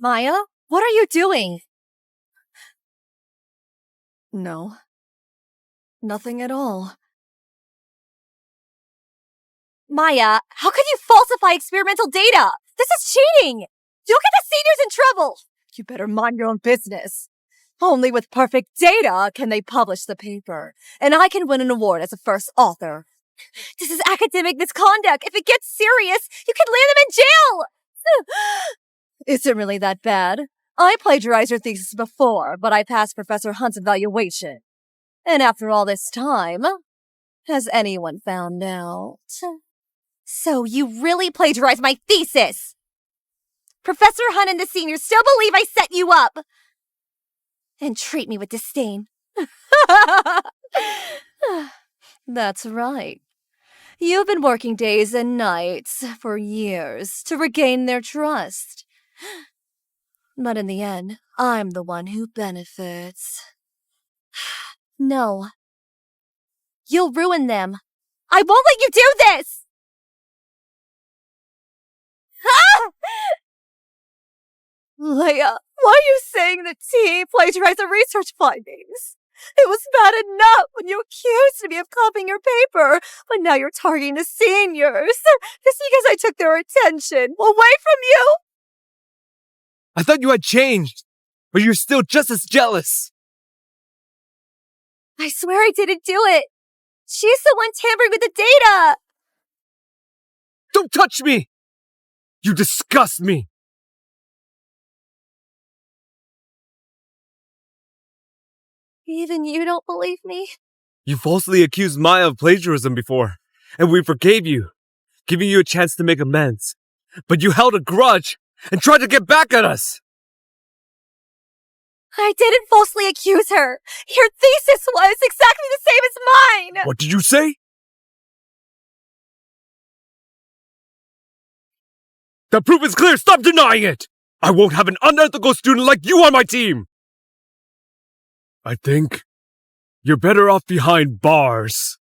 Maya, what are you doing? No. Nothing at all. Maya, how can you falsify experimental data? This is cheating! You'll get the seniors in trouble! You better mind your own business. Only with perfect data can they publish the paper, and I can win an award as a first author. This is academic misconduct. If it gets serious, you could land them in jail! Is it really that bad? I plagiarized your thesis before, but I passed Professor Hunt's evaluation. And after all this time, has anyone found out? So you really plagiarized my thesis! Professor Hunt and the seniors still believe I set you up! And treat me with disdain. That's right. You've been working days and nights for years to regain their trust. But in the end, I'm the one who benefits. No. You'll ruin them. I won't let you do this! Leia, why are you saying the team plagiarized the research findings? It was bad enough when you accused me of copying your paper, but now you're targeting the seniors. Just because I took their attention away from you? I thought you had changed, but you're still just as jealous. I swear I didn't do it. She's the one tampering with the data. Don't touch me! You disgust me! Even you don't believe me? You falsely accused Maya of plagiarism before, and we forgave you, giving you a chance to make amends. But you held a grudge and tried to get back at us! I didn't falsely accuse her. Your thesis was exactly the same as mine! What did you say? The proof is clear! Stop denying it! I won't have an unethical student like you on my team! I think you're better off behind bars.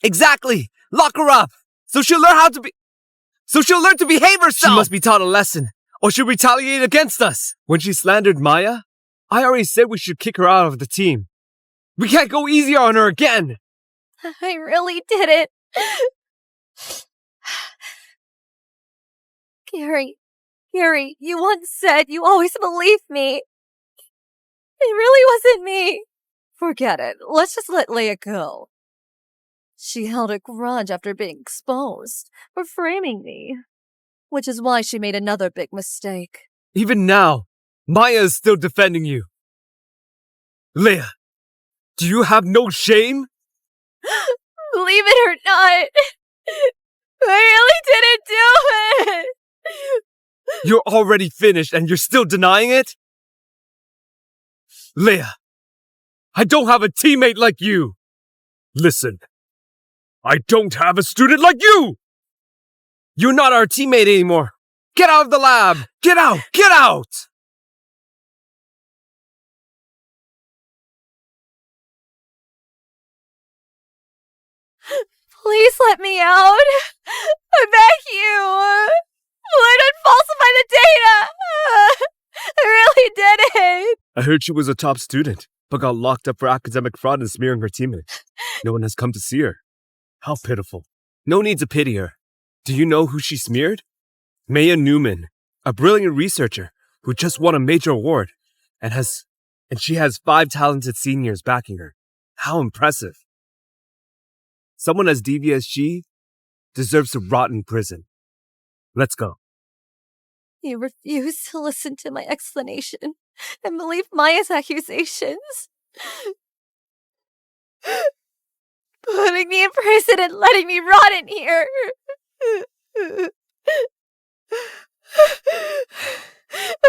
Exactly! Lock her up! So she'll learn to behave herself! She must be taught a lesson, or she'll retaliate against us! When she slandered Maya, I already said we should kick her out of the team. We can't go easier on her again! I really didn't. Gary, you once said you always believed me. It really wasn't me. Forget it. Let's just let Leia go. She held a grudge after being exposed for framing me, which is why she made another big mistake. Even now, Maya is still defending you. Leia, do you have no shame? Believe it or not, I really didn't do it. You're already finished and you're still denying it? Leia, I don't have a teammate like you. Listen, I don't have a student like you. You're not our teammate anymore. Get out of the lab. Get out. Get out. Please let me out. I beg you. Why not falsify the data? I really did it. I heard she was a top student, but got locked up for academic fraud and smearing her teammates. No one has come to see her. How pitiful. No need to pity her. Do you know who she smeared? Maya Newman, a brilliant researcher who just won a major award and she has 5 talented seniors backing her. How impressive. Someone as devious as she deserves to rot in prison. Let's go. You refuse to listen to my explanation and believe Maya's accusations. Putting me in prison and letting me rot in here. But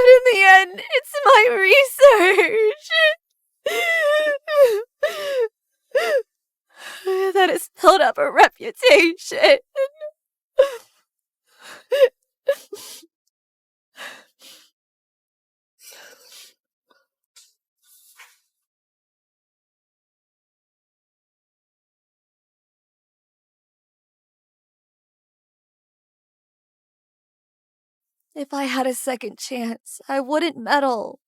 in the end, it's my research that has built up a reputation. If I had a second chance, I wouldn't meddle.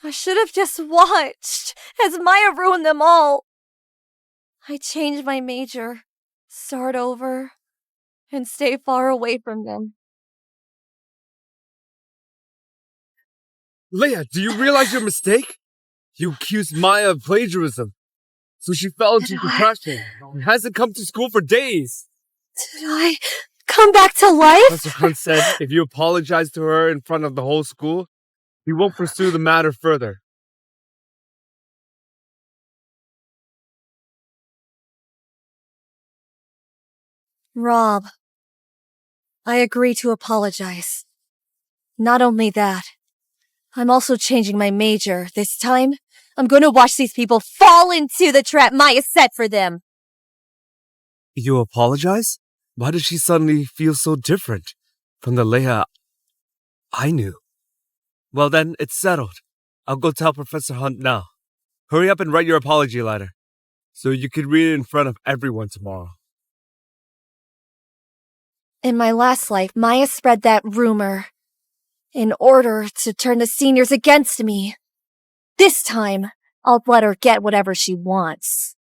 I should have just watched as Maya ruined them all. I changed my major, start over, and stay far away from them. Leia, do you realize your mistake? You accused Maya of plagiarism, so she fell into depression and hasn't come to school for days. Did I come back to life? Professor Hunt said if you apologize to her in front of the whole school, he won't pursue the matter further. Rob, I agree to apologize. Not only that, I'm also changing my major. This time, I'm going to watch these people fall into the trap Maya set for them. You apologize? Why does she suddenly feel so different from the Leia I knew? Well then, it's settled. I'll go tell Professor Hunt now. Hurry up and write your apology letter, so you can read it in front of everyone tomorrow. In my last life, Maya spread that rumor in order to turn the seniors against me. This time, I'll let her get whatever she wants.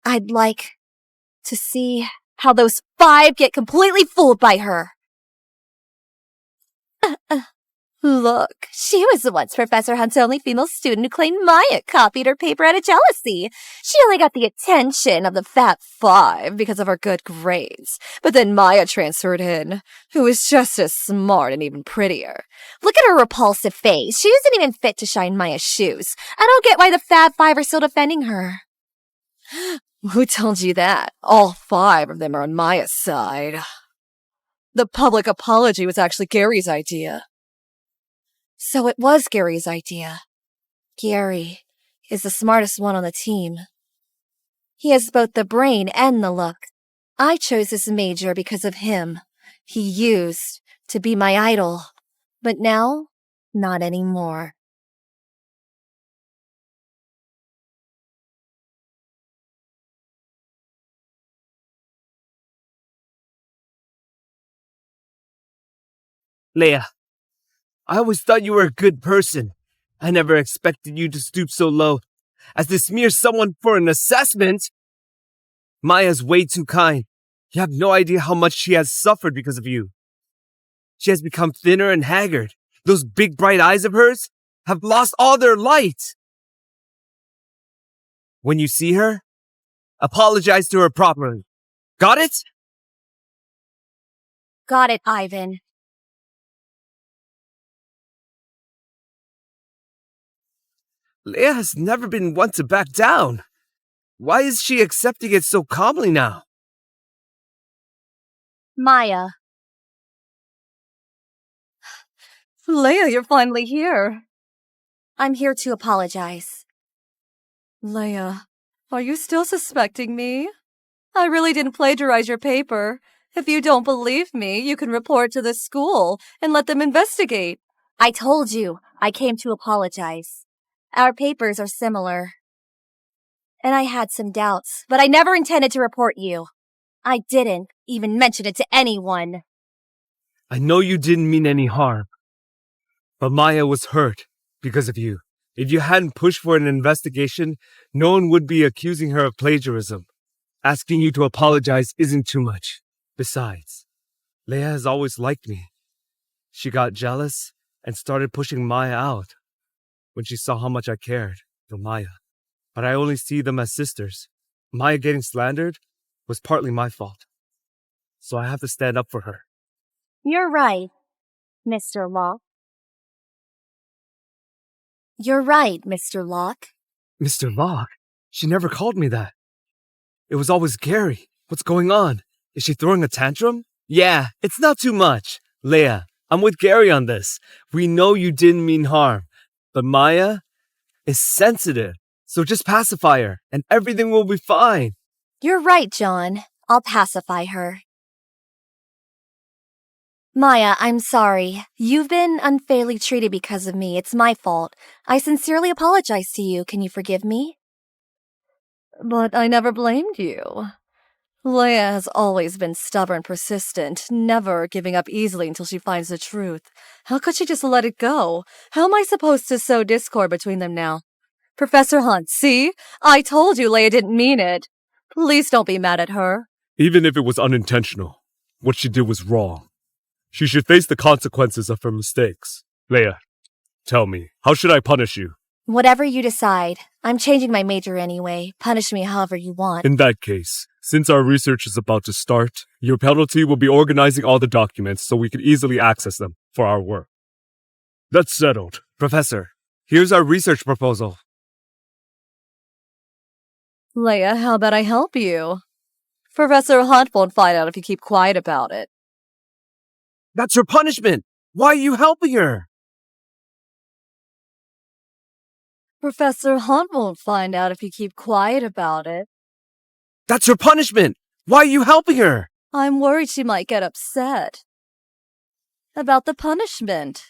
I'd like to see how those 5 get completely fooled by her. Look, she was once Professor Hunt's only female student who claimed Maya copied her paper out of jealousy. She only got the attention of the Fat 5 because of her good grades. But then Maya transferred in, who was just as smart and even prettier. Look at her repulsive face. She isn't even fit to shine Maya's shoes. I don't get why the Fat 5 are still defending her. Who told you that? All 5 of them are on Maya's side. The public apology was actually Gary's idea. So it was Gary's idea. Gary is the smartest one on the team. He has both the brain and the look. I chose this major because of him. He used to be my idol, but now, not anymore. Leia, I always thought you were a good person. I never expected you to stoop so low as to smear someone for an assessment. Maya's way too kind. You have no idea how much she has suffered because of you. She has become thinner and haggard. Those big bright eyes of hers have lost all their light. When you see her, apologize to her properly. Got it? Got it, Ivan. Leia has never been one to back down. Why is she accepting it so calmly now? Maya. Leia, you're finally here. I'm here to apologize. Leia, are you still suspecting me? I really didn't plagiarize your paper. If you don't believe me, you can report to the school and let them investigate. I told you, I came to apologize. Our papers are similar. And I had some doubts, but I never intended to report you. I didn't even mention it to anyone. I know you didn't mean any harm, but Maya was hurt because of you. If you hadn't pushed for an investigation, no one would be accusing her of plagiarism. Asking you to apologize isn't too much. Besides, Leia has always liked me. She got jealous and started pushing Maya out when she saw how much I cared for Maya. But I only see them as sisters. Maya getting slandered was partly my fault. So I have to stand up for her. You're right, Mr. Locke. You're right, Mr. Locke. Mr. Locke? She never called me that. It was always Gary. What's going on? Is she throwing a tantrum? Yeah, it's not too much. Leia, I'm with Gary on this. We know you didn't mean harm. But Maya is sensitive. So just pacify her, and everything will be fine. You're right, John. I'll pacify her. Maya, I'm sorry. You've been unfairly treated because of me. It's my fault. I sincerely apologize to you. Can you forgive me? But I never blamed you. Leia has always been stubborn, persistent, never giving up easily until she finds the truth. How could she just let it go? How am I supposed to sow discord between them now? Professor Hunt, see? I told you Leia didn't mean it. Please don't be mad at her. Even if it was unintentional, what she did was wrong. She should face the consequences of her mistakes. Leia, tell me, how should I punish you? Whatever you decide. I'm changing my major anyway. Punish me however you want. In that case, since our research is about to start, your penalty will be organizing all the documents so we can easily access them for our work. That's settled. Professor, here's our research proposal. Leia, how about I help you? Professor Hunt won't find out if you keep quiet about it. That's her punishment! Why are you helping her? Professor Hunt won't find out if you keep quiet about it. That's her punishment! Why are you helping her? I'm worried she might get upset about the punishment.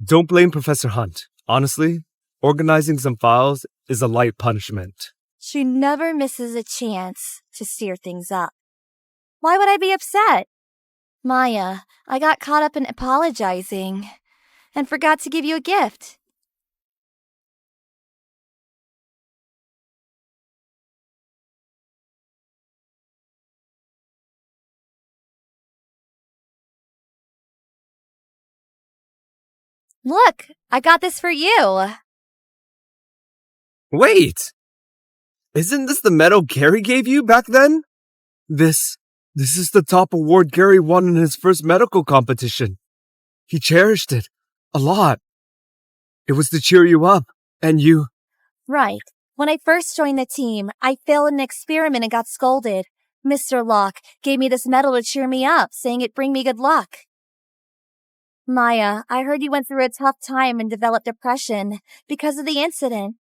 Don't blame Professor Hunt. Honestly, organizing some files is a light punishment. She never misses a chance to steer things up. Why would I be upset? Maya, I got caught up in apologizing and forgot to give you a gift. Look, I got this for you. Wait! Isn't this the medal Gary gave you back then? This is the top award Gary won in his first medical competition. He cherished it a lot. It was to cheer you up, and you... Right. When I first joined the team, I failed an experiment and got scolded. Mr. Locke gave me this medal to cheer me up, saying it'd bring me good luck. Maya, I heard you went through a tough time and developed depression because of the incident.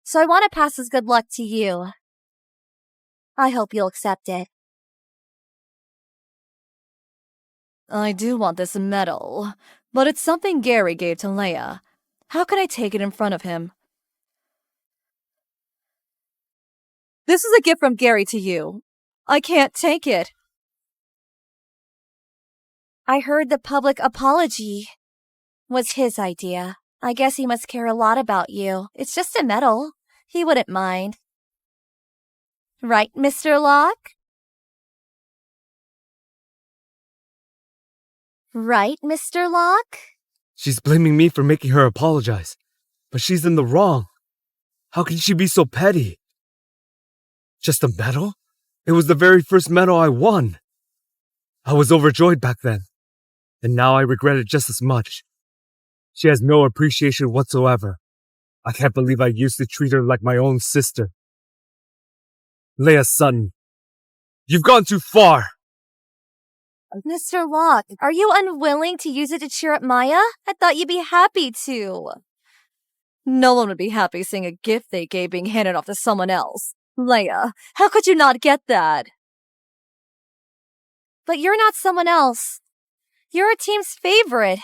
So I want to pass this good luck to you. I hope you'll accept it. I do want this medal, but it's something Gary gave to Leia. How can I take it in front of him? This is a gift from Gary to you. I can't take it. I heard the public apology was his idea. I guess he must care a lot about you. It's just a medal. He wouldn't mind. Right, Mr. Locke? Right, Mr. Locke? She's blaming me for making her apologize. But she's in the wrong. How can she be so petty? Just a medal? It was the very first medal I won. I was overjoyed back then. And now I regret it just as much. She has no appreciation whatsoever. I can't believe I used to treat her like my own sister. Leia Sutton, you've gone too far! Mr. Locke, are you unwilling to use it to cheer up Maya? I thought you'd be happy to. No one would be happy seeing a gift they gave being handed off to someone else. Leia, how could you not get that? But you're not someone else. You're a team's favorite.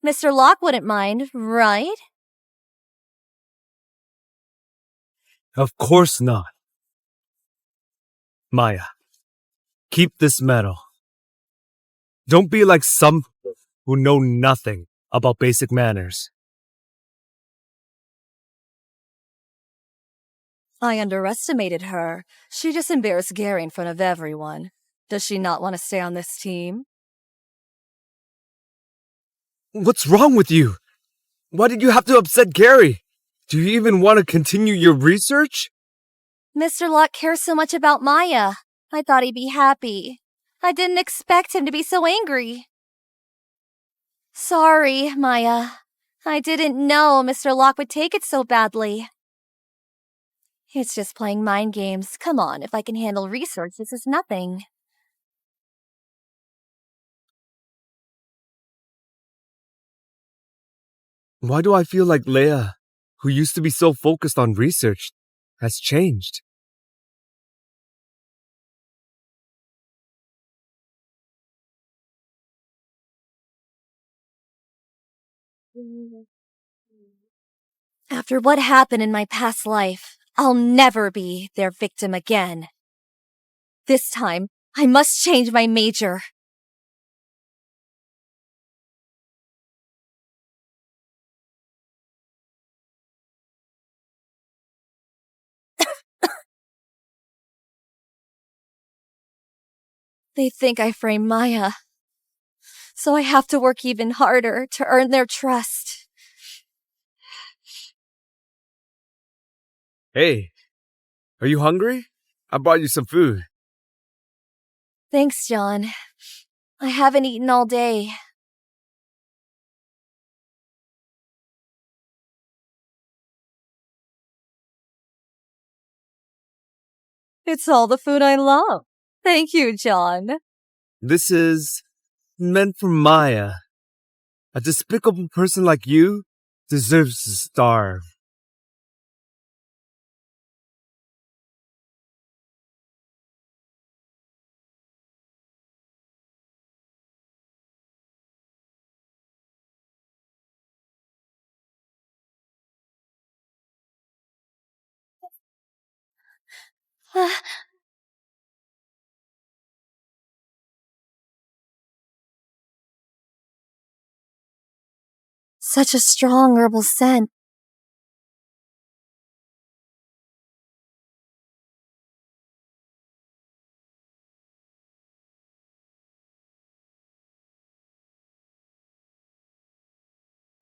Mr. Locke wouldn't mind, right? Of course not. Maya, keep this medal. Don't be like some people who know nothing about basic manners. I underestimated her. She just embarrassed Gary in front of everyone. Does she not want to stay on this team? What's wrong with you? Why did you have to upset Gary? Do you even want to continue your research? Mr. Locke cares so much about Maya. I thought he'd be happy. I didn't expect him to be so angry. Sorry, Maya. I didn't know Mr. Locke would take it so badly. It's just playing mind games. Come on, if I can handle research, this is nothing. Why do I feel like Leia, who used to be so focused on research, has changed? After what happened in my past life, I'll never be their victim again. This time, I must change my major. They think I framed Maya, so I have to work even harder to earn their trust. Hey, are you hungry? I brought you some food. Thanks, John. I haven't eaten all day. It's all the food I love. Thank you, John. This is meant for Maya. A despicable person like you deserves to starve. Such a strong herbal scent.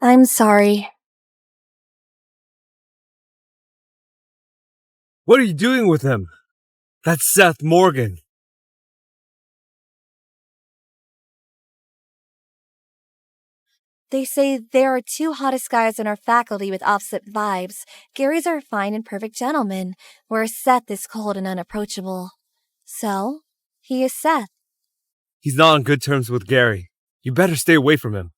I'm sorry. What are you doing with him? That's Seth Morgan. They say there are two hottest guys in our faculty with opposite vibes. Gary's our fine and perfect gentleman, whereas Seth is cold and unapproachable. So, he is Seth. He's not on good terms with Gary. You better stay away from him.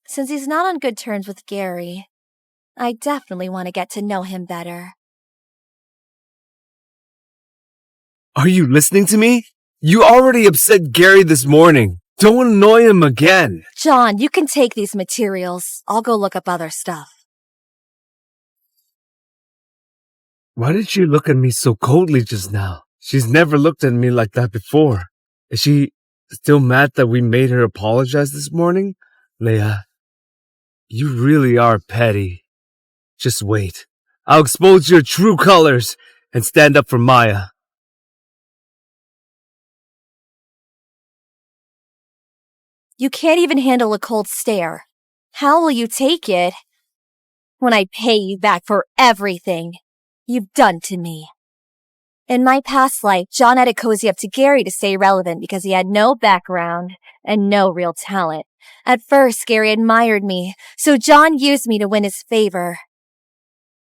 Since he's not on good terms with Gary, I definitely want to get to know him better. Are you listening to me? You already upset Gary this morning. Don't annoy him again. John, you can take these materials. I'll go look up other stuff. Why did she look at me so coldly just now? She's never looked at me like that before. Is she still mad that we made her apologize this morning? Leia, you really are petty. Just wait. I'll expose your true colors and stand up for Maya. You can't even handle a cold stare. How will you take it when I pay you back for everything you've done to me? In my past life, John had to cozy up to Gary to stay relevant because he had no background and no real talent. At first, Gary admired me, so John used me to win his favor.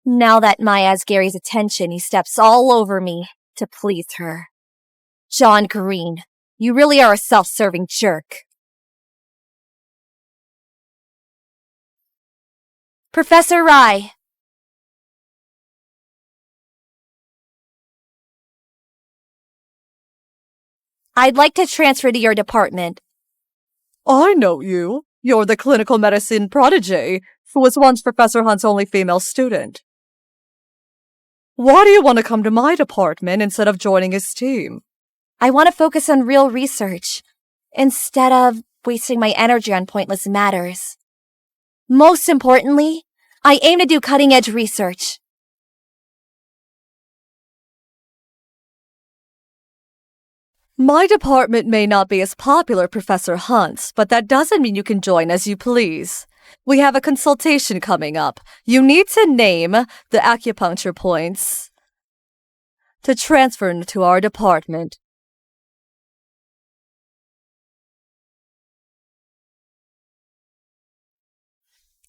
Now that Maya has Gary's attention, he steps all over me to please her. John Green, you really are a self-serving jerk. Professor Rai. I'd like to transfer to your department. I know you. You're the clinical medicine prodigy who was once Professor Hunt's only female student. Why do you want to come to my department instead of joining his team? I want to focus on real research instead of wasting my energy on pointless matters. Most importantly, I aim to do cutting-edge research. My department may not be as popular, Professor Hunt's, but that doesn't mean you can join as you please. We have a consultation coming up. You need to name the acupuncture points to transfer to our department.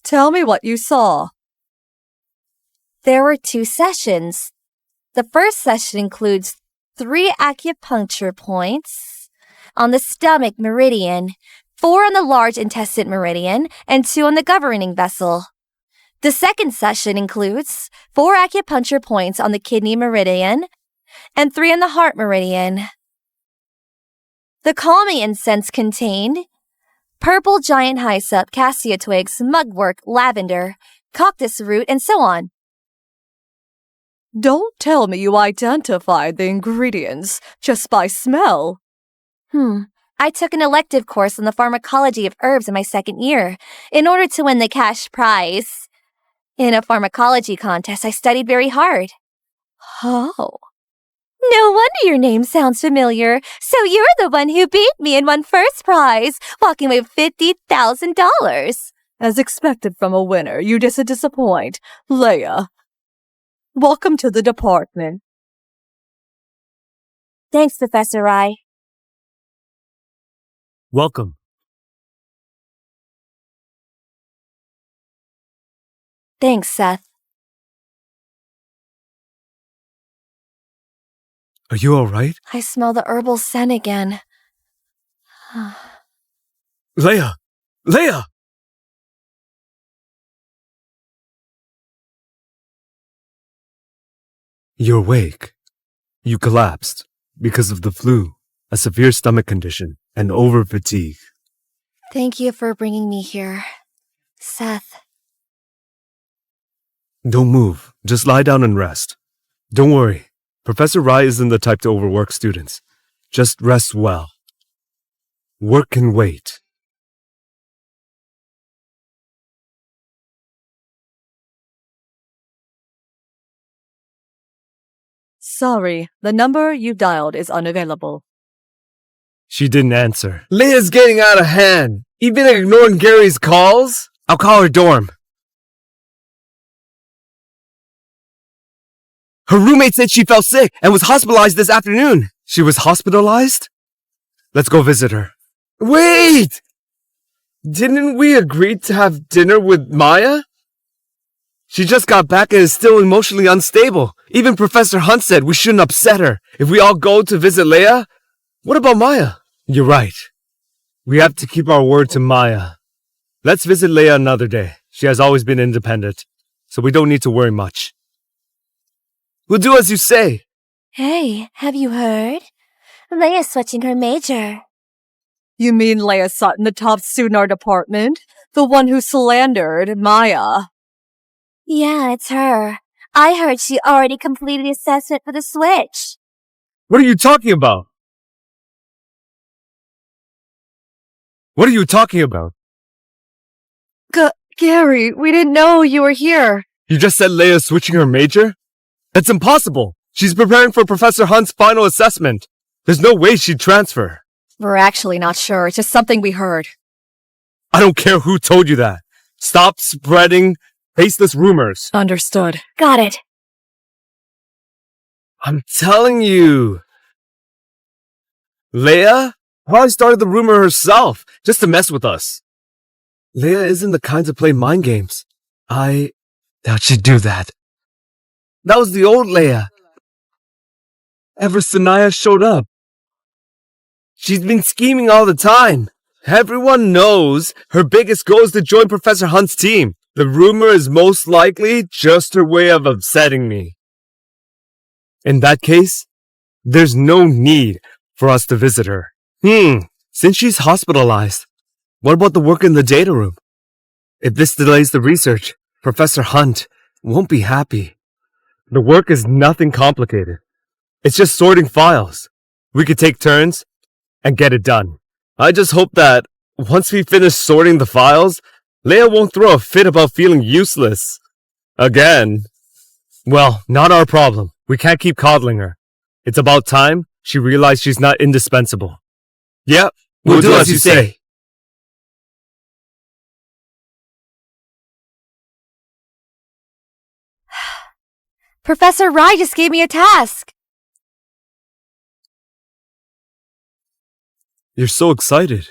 Tell me what you saw. There were 2 sessions. The first session includes 3 acupuncture points on the stomach meridian, 4 on the large intestine meridian, and 2 on the governing vessel. The second session includes 4 acupuncture points on the kidney meridian and 3 on the heart meridian. The calming incense contained purple giant hyssop, cassia twigs, mugwort, lavender, cactus root, and so on. Don't tell me you identified the ingredients just by smell. I took an elective course on the pharmacology of herbs in my second year in order to win the cash prize. In a pharmacology contest, I studied very hard. Oh. No wonder your name sounds familiar. So you're the one who beat me and won first prize, walking away with $50,000. As expected from a winner, you disappoint. Leia, welcome to the department. Thanks, Professor Rai. Welcome. Thanks, Seth. Are you alright? I smell the herbal scent again. Leia! Leia! You're awake. You collapsed because of the flu, a severe stomach condition, and over-fatigue. Thank you for bringing me here, Seth. Don't move. Just lie down and rest. Don't worry. Professor Rai isn't the type to overwork students. Just rest well. Work can wait. Sorry, the number you dialed is unavailable. She didn't answer. Leia's getting out of hand. Even ignoring Gary's calls? I'll call her dorm. Her roommate said she fell sick and was hospitalized this afternoon. She was hospitalized? Let's go visit her. Wait! Didn't we agree to have dinner with Maya? She just got back and is still emotionally unstable. Even Professor Hunt said we shouldn't upset her. If we all go to visit Leia, what about Maya? You're right. We have to keep our word to Maya. Let's visit Leia another day. She has always been independent, so we don't need to worry much. We'll do as you say. Hey, have you heard? Leia's switching her major. You mean Leia Sutton, the top student in our department? The one who slandered Maya? Yeah, it's her. I heard she already completed the assessment for the switch. What are you talking about? What are you talking about? Gary, we didn't know you were here. You just said Leia's switching her major? That's impossible. She's preparing for Professor Hunt's final assessment. There's no way she'd transfer. We're actually not sure. It's just something we heard. I don't care who told you that. Stop spreading baseless rumors. Understood. Got it. I'm telling you. Leia probably started the rumor herself, just to mess with us. Leia isn't the kind to play mind games. I doubt she'd do that. That was the old Leia. Ever Sanaya showed up. She's been scheming all the time. Everyone knows her biggest goal is to join Professor Hunt's team. The rumor is most likely just her way of upsetting me. In that case, there's no need for us to visit her. Since she's hospitalized, what about the work in the data room? If this delays the research, Professor Hunt won't be happy. The work is nothing complicated. It's just sorting files. We could take turns and get it done. I just hope that once we finish sorting the files, Leia won't throw a fit about feeling useless. Again. Well, not our problem. We can't keep coddling her. It's about time she realized she's not indispensable. Yep, we'll do as you say. Professor Rai just gave me a task. You're so excited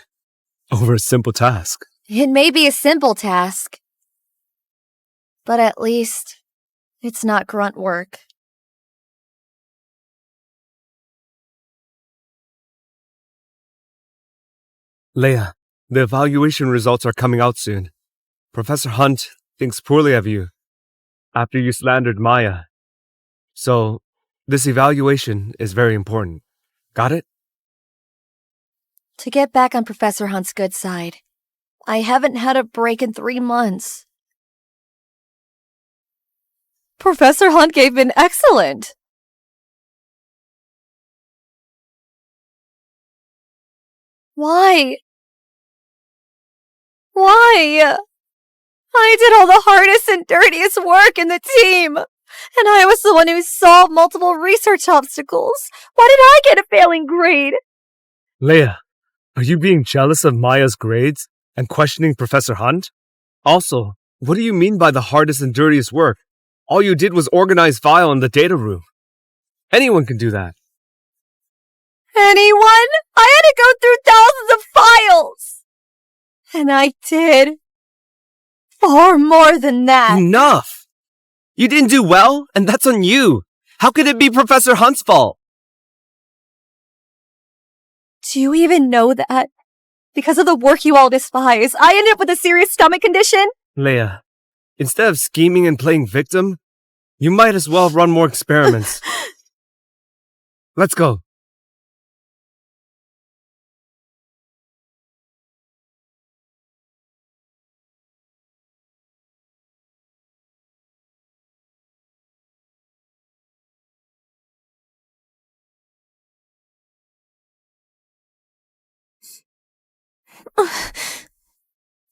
over a simple task. It may be a simple task, but at least it's not grunt work. Leia, the evaluation results are coming out soon. Professor Hunt thinks poorly of you after you slandered Maya. So, this evaluation is very important. Got it? To get back on Professor Hunt's good side, I haven't had a break in 3 months. Professor Hunt gave an excellent. Why? Why? I did all the hardest and dirtiest work in the team, and I was the one who solved multiple research obstacles. Why did I get a failing grade? Leia, are you being jealous of Maya's grades and questioning Professor Hunt? Also, what do you mean by the hardest and dirtiest work? All you did was organize file in the data room. Anyone can do that. Anyone? I had to go through thousands of files! And I did far more than that. Enough! You didn't do well, and that's on you. How could it be Professor Hunt's fault? Do you even know that? Because of the work you all despise, I ended up with a serious stomach condition? Leia, instead of scheming and playing victim, you might as well run more experiments. Let's go.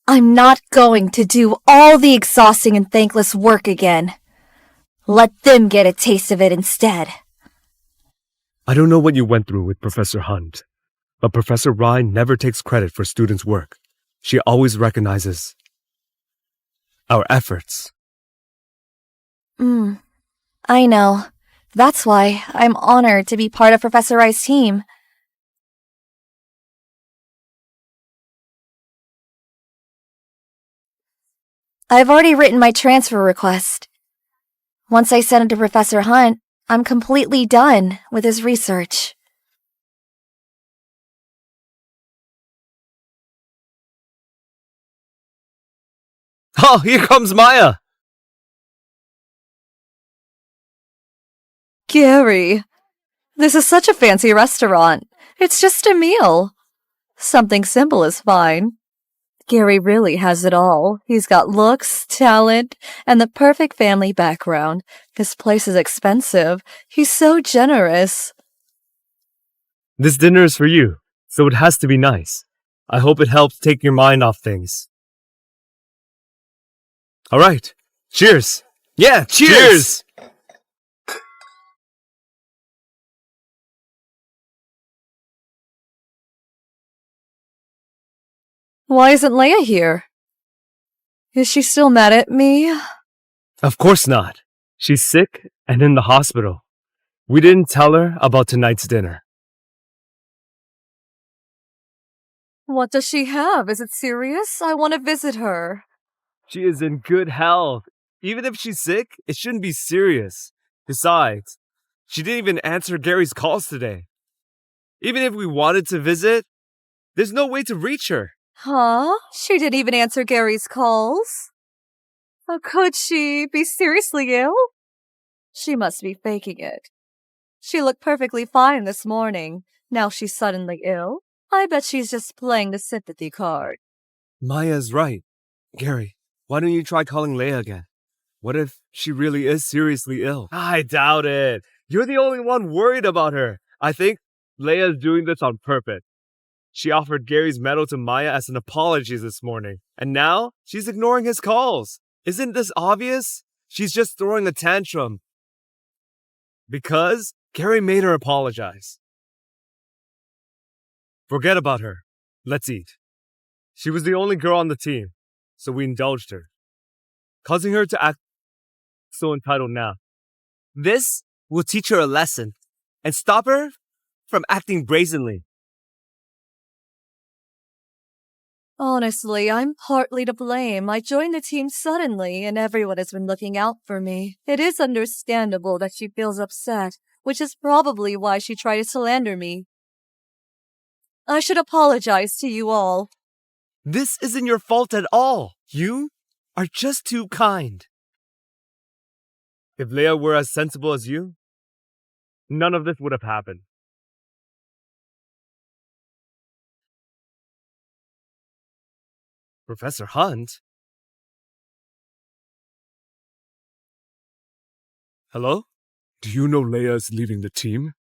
I'm not going to do all the exhausting and thankless work again. Let them get a taste of it instead. I don't know what you went through with Professor Hunt, but Professor Rai never takes credit for students' work. She always recognizes our efforts. I know. That's why I'm honored to be part of Professor Rai's team. I've already written my transfer request. Once I send it to Professor Hunt, I'm completely done with his research. Oh, here comes Maya! Gary, this is such a fancy restaurant. It's just a meal. Something simple is fine. Gary really has it all. He's got looks, talent, and the perfect family background. His place is expensive. He's so generous. This dinner is for you, so it has to be nice. I hope it helps take your mind off things. Alright, cheers! Yeah, cheers! Why isn't Leia here? Is she still mad at me? Of course not. She's sick and in the hospital. We didn't tell her about tonight's dinner. What does she have? Is it serious? I want to visit her. She is in good health. Even if she's sick, it shouldn't be serious. Besides, she didn't even answer Gary's calls today. Even if we wanted to visit, there's no way to reach her. Huh? She didn't even answer Gary's calls? Could she be seriously ill? She must be faking it. She looked perfectly fine this morning. Now she's suddenly ill? I bet she's just playing the sympathy card. Maya's right. Gary, why don't you try calling Leia again? What if she really is seriously ill? I doubt it. You're the only one worried about her. I think Leia's doing this on purpose. She offered Gary's medal to Maya as an apology this morning, and now she's ignoring his calls. Isn't this obvious? She's just throwing a tantrum. Because Gary made her apologize. Forget about her. Let's eat. She was the only girl on the team, so we indulged her, causing her to act so entitled now. This will teach her a lesson and stop her from acting brazenly. Honestly, I'm partly to blame. I joined the team suddenly, and everyone has been looking out for me. It is understandable that she feels upset, which is probably why she tried to slander me. I should apologize to you all. This isn't your fault at all. You are just too kind. If Leia were as sensible as you, none of this would have happened. Professor Hunt? Hello? Do you know Leia is leaving the team?